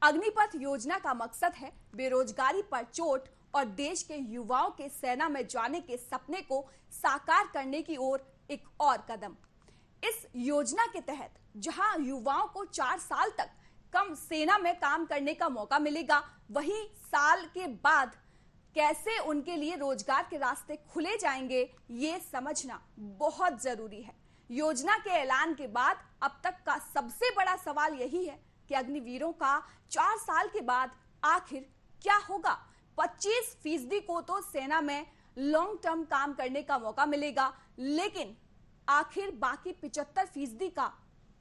अग्निपथ योजना का मकसद है बेरोजगारी पर चोट और देश के युवाओं के सेना में जाने के सपने को साकार करने की ओर एक और कदम। इस योजना के तहत जहां युवाओं को 4 साल तक कम सेना में काम करने का मौका मिलेगा, वहीं साल के बाद कैसे उनके लिए रोजगार के रास्ते खुले जाएंगे, ये समझना बहुत जरूरी है। योजना के ऐलान के बाद अब तक का सबसे बड़ा सवाल यही है कि अग्निवीरों का 4 साल के बाद आखिर क्या होगा। 25% को तो सेना में लॉन्ग टर्म काम करने का मौका मिलेगा, लेकिन आखिर बाकी 75% का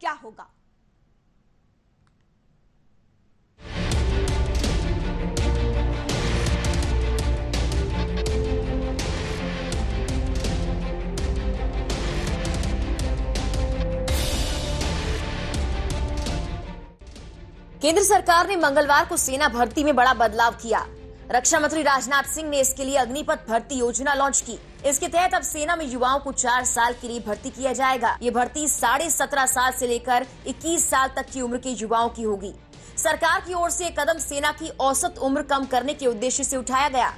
क्या होगा। केंद्र सरकार ने मंगलवार को सेना भर्ती में बड़ा बदलाव किया। रक्षा मंत्री राजनाथ सिंह ने इसके लिए अग्निपथ भर्ती योजना लॉन्च की। इसके तहत अब सेना में युवाओं को 4 साल के लिए भर्ती किया जाएगा। ये भर्ती 17.5 साल से लेकर 21 साल तक की उम्र के युवाओं की होगी। सरकार की ओर से कदम सेना की औसत उम्र कम करने के उद्देश्य से उठाया गया।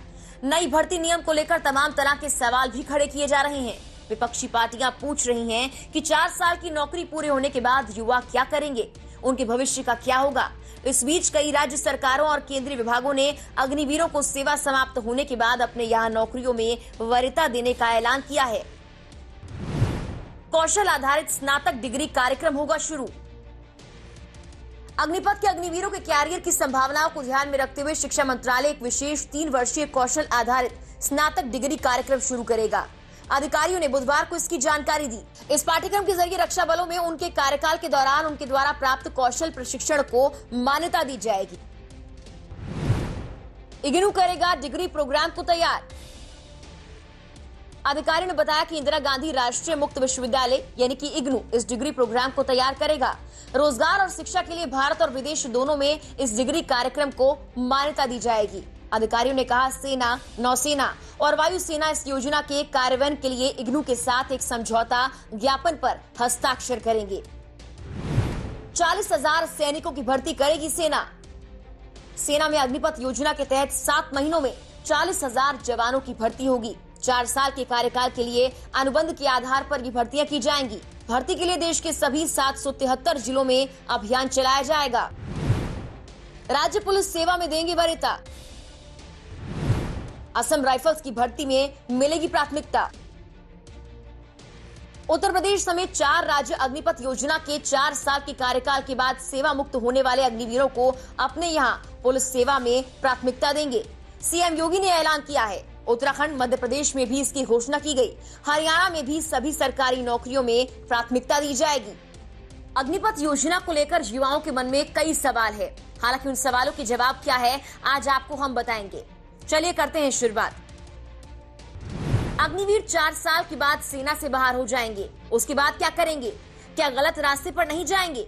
नई भर्ती नियम को लेकर तमाम तरह के सवाल भी खड़े किए जा रहे हैं। विपक्षी पार्टियां पूछ रही हैं कि 4 साल की नौकरी पूरे होने के बाद युवा क्या करेंगे, उनके भविष्य का क्या होगा। इस बीच कई राज्य सरकारों और केंद्रीय विभागों ने अग्निवीरों को सेवा समाप्त होने के बाद अपने यहां नौकरियों में वरीयता देने का ऐलान किया है। कौशल आधारित स्नातक डिग्री कार्यक्रम होगा शुरू। अग्निपथ के अग्निवीरों के कैरियर की संभावनाओं को ध्यान में रखते हुए शिक्षा मंत्रालय एक विशेष 3 वर्षीय कौशल आधारित स्नातक डिग्री कार्यक्रम शुरू करेगा। अधिकारियों ने बुधवार को इसकी जानकारी दी। इस पाठ्यक्रम के जरिए रक्षा बलों में उनके कार्यकाल के दौरान उनके द्वारा प्राप्त कौशल प्रशिक्षण को मान्यता दी जाएगी। इग्नू करेगा डिग्री प्रोग्राम को तैयार। अधिकारियों ने बताया कि इंदिरा गांधी राष्ट्रीय मुक्त विश्वविद्यालय यानी कि इग्नू इस डिग्री प्रोग्राम को तैयार करेगा। रोजगार और शिक्षा के लिए भारत और विदेश दोनों में इस डिग्री कार्यक्रम को मान्यता दी जाएगी। अधिकारियों ने कहा, सेना, नौसेना और वायुसेना इस योजना के कार्यान्वयन के लिए इग्नू के साथ एक समझौता ज्ञापन पर हस्ताक्षर करेंगे। 40,000 सैनिकों की भर्ती करेगी सेना। सेना में अग्निपथ योजना के तहत 7 महीनों में 40,000 जवानों की भर्ती होगी। 4 साल के कार्यकाल के लिए अनुबंध के आधार पर ये भर्तियां की जाएंगी। भर्ती के लिए देश के सभी 773 जिलों में अभियान चलाया जाएगा। राज्य पुलिस सेवा में देंगे वरीयता। असम राइफल्स की भर्ती में मिलेगी प्राथमिकता। उत्तर प्रदेश समेत 4 राज्य अग्निपथ योजना के 4 साल के कार्यकाल के बाद सेवा मुक्त होने वाले अग्निवीरों को अपने यहां पुलिस सेवा में प्राथमिकता देंगे। सीएम योगी ने ऐलान किया है। उत्तराखंड, मध्य प्रदेश में भी इसकी घोषणा की गई। हरियाणा में भी सभी सरकारी नौकरियों में प्राथमिकता दी जाएगी। अग्निपथ योजना को लेकर युवाओं के मन में कई सवाल है। हालांकि उन सवालों के जवाब क्या है, आज आपको हम बताएंगे। चलिए करते हैं शुरुआत। अग्निवीर 4 साल के बाद सेना से बाहर हो जाएंगे। उसके बाद क्या करेंगे? क्या गलत रास्ते पर नहीं जाएंगे?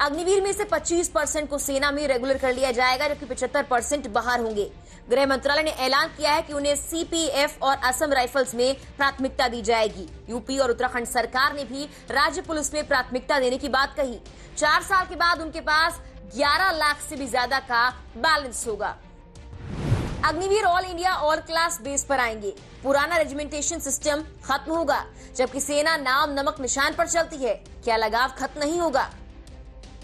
अग्निवीर में से 25% को सेना में रेगुलर कर लिया जाएगा, जबकि 75% बाहर होंगे। गृह मंत्रालय ने ऐलान किया है कि उन्हें सीपीएफ और असम राइफल्स में प्राथमिकता दी जाएगी। यूपी और उत्तराखंड सरकार ने भी राज्य पुलिस में प्राथमिकता देने की बात कही। 4 साल के बाद उनके पास 11 लाख से भी ज्यादा का बैलेंस होगा। Agniveer all India all class base पर आएंगे। पुराना रेजिमेंटेशन सिस्टम खत्म होगा, जबकि सेना नाम नमक निशान पर चलती है। क्या लगाव खत्म नहीं होगा?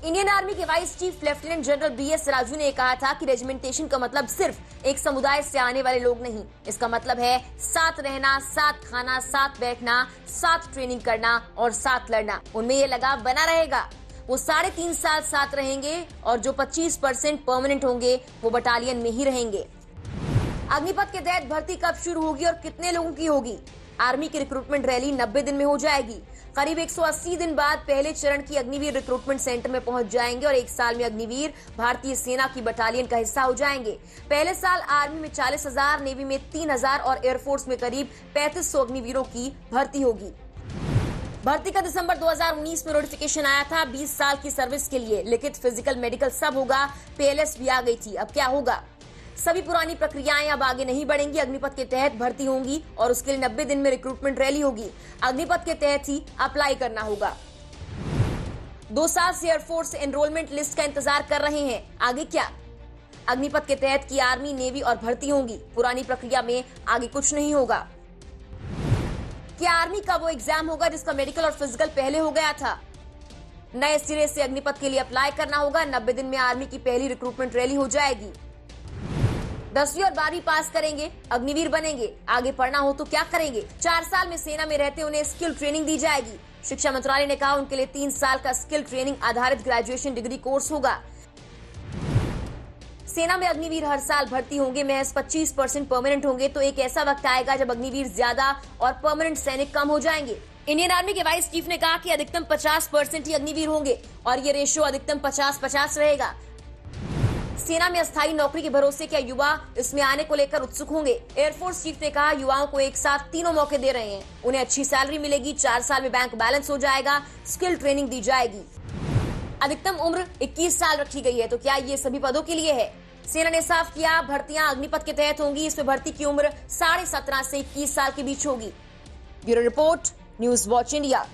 इंडियन आर्मी के vice chief lieutenant general BS Raju ने कहा था कि रेजिमेंटेशन का मतलब सिर्फ एक समुदाय से आने वाले लोग नहीं, इसका मतलब है साथ रहना, साथ खाना, साथ बैठना, साथ ट्रेनिंग करना और साथ लड़ना। उनमें ये लगाव बना रहेगा। वो 3.5 साल साथ रहेंगे और जो 25% परमानेंट होंगे वो बटालियन में ही रहेंगे। अग्निपथ के तहत भर्ती कब शुरू होगी और कितने लोगों की होगी? आर्मी की रिक्रूटमेंट रैली 90 दिन में हो जाएगी। करीब 180 दिन बाद पहले चरण की अग्निवीर रिक्रूटमेंट सेंटर में पहुंच जाएंगे और 1 साल में अग्निवीर भारतीय सेना की बटालियन का हिस्सा हो जाएंगे। पहले साल आर्मी में 40,000, नेवी में 3,000 और एयरफोर्स में करीब 3500 अग्निवीरों की भर्ती होगी। भर्ती का दिसंबर 2019 में नोटिफिकेशन आया था 20 साल की सर्विस के लिए। लिखित, फिजिकल, मेडिकल सब होगा। पीएलएस भी आ गई थी। अब क्या होगा? सभी पुरानी प्रक्रियाएं अब आगे नहीं बढ़ेंगी। अग्निपथ के तहत भर्ती होंगी और उसके लिए 90 दिन में रिक्रूटमेंट रैली होगी। अग्निपथ के तहत ही अप्लाई करना होगा। 2 साल से एयरफोर्स एनरोलमेंट लिस्ट का इंतजार कर रहे हैं। आगे क्या? अग्निपथ के तहत की आर्मी, नेवी और भर्ती होंगी। पुरानी प्रक्रिया में आगे कुछ नहीं होगा। क्या आर्मी का वो एग्जाम होगा जिसका मेडिकल और फिजिकल पहले हो गया था? नए सिरे से अग्निपथ के लिए अप्लाई करना होगा। 90 दिन में आर्मी की पहली रिक्रूटमेंट रैली हो जाएगी। 10वीं और 12वीं पास करेंगे, अग्निवीर बनेंगे। आगे पढ़ना हो तो क्या करेंगे? 4 साल में सेना में रहते उन्हें स्किल ट्रेनिंग दी जाएगी। शिक्षा मंत्रालय ने कहा उनके लिए 3 साल का स्किल ट्रेनिंग आधारित ग्रेजुएशन डिग्री कोर्स होगा। सेना में अग्निवीर हर साल भर्ती होंगे, महज 25% परमानेंट होंगे। तो एक ऐसा वक्त आएगा जब अग्निवीर ज्यादा और परमानेंट सैनिक कम हो जाएंगे। इंडियन आर्मी के वाइस चीफ ने कहा कि अधिकतम 50% ही अग्निवीर होंगे और ये रेशियो अधिकतम 50-50 रहेगा। सेना में अस्थायी नौकरी के भरोसे क्या युवा इसमें आने को लेकर उत्सुक होंगे? एयरफोर्स चीफ ने कहा युवाओं को एक साथ तीनों मौके दे रहे हैं। उन्हें अच्छी सैलरी मिलेगी, 4 साल में बैंक बैलेंस हो जाएगा, स्किल ट्रेनिंग दी जाएगी। अधिकतम उम्र 21 साल रखी गई है। तो क्या ये सभी पदों के लिए है? सेना ने साफ किया भर्तियां अग्निपथ के तहत होंगी। इसमें भर्ती की उम्र 17.5 से 21 साल के बीच होगी। Bureau report, news watch India.